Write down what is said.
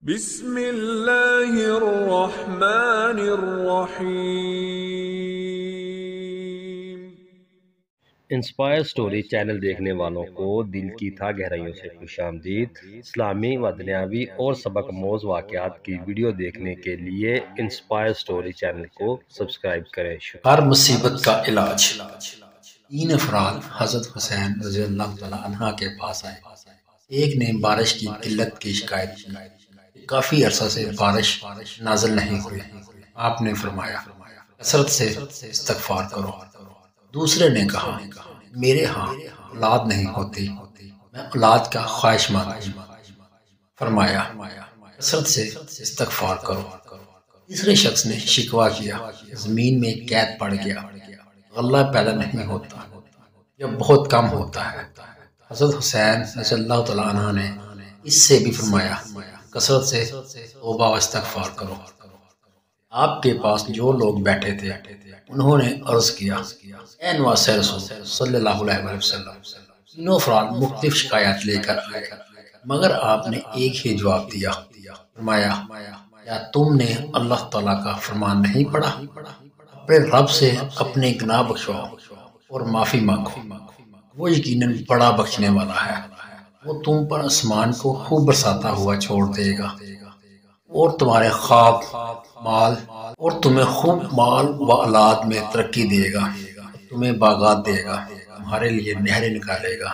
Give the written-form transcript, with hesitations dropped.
بسم اللہ الرحمن الرحیم۔ انسپائر سٹوری چینل دیکھنے والوں کو دل کی تہ گہرائیوں سے خوش آمدید۔ اسلامی و دنیاوی اور سبق آموز واقعات کی ویڈیو دیکھنے کے لیے انسپائر سٹوری چینل کو سبسکرائب کریں۔ ہر مصیبت کا علاج۔ 3 افراد حضرت حسین رضی اللہ تعالیٰ عنہ کے پاس آئے۔ ایک نے بارش کی قلت کی شکایت کی، کافی عرصہ سے بارش نازل نہیں ہوئی۔ آپ نے فرمایا کثرت سے استغفار کرو۔ دوسرے نے کہا میرے ہاں اولاد نہیں ہوتی، میں اولاد کا خواہش مند ہوں۔ فرمایا کثرت سے استغفار کرو۔ تیسرے شخص نے شکوہ کیا زمین میں قید پڑ گیا، غلہ پیدا نہیں ہوتا یا بہت کم ہوتا ہے۔ حضرت حسین رضی اللہ تعالیٰ عنہ نے اس سے بھی فرمایا کثرت سے توبہ و استغفار کرو۔ آپ کے پاس جو لوگ بیٹھے تھے انہوں نے عرض کیا اے نواسہ رسول صلی اللہ علیہ وسلم، تینوں افراد مختلف شکایات لے کر آئے مگر آپ نے ایک ہی جواب دیا۔ فرمایا یا تم نے اللہ تعالیٰ کا فرمان نہیں پڑھا؟ اپنے رب سے اپنے گناہ بخشواؤ اور معافی مانگو، وہ یقیناً بڑا بخشنے والا ہے۔ وہ تم پر آسمان کو خوب برساتا ہوا چھوڑ دے گا اور تمہارے خواب مال اور تمہیں خوب مال و اولاد میں ترقی دے گا، تمہیں باغات دے گا، تمہارے لیے نہریں نکالے گا۔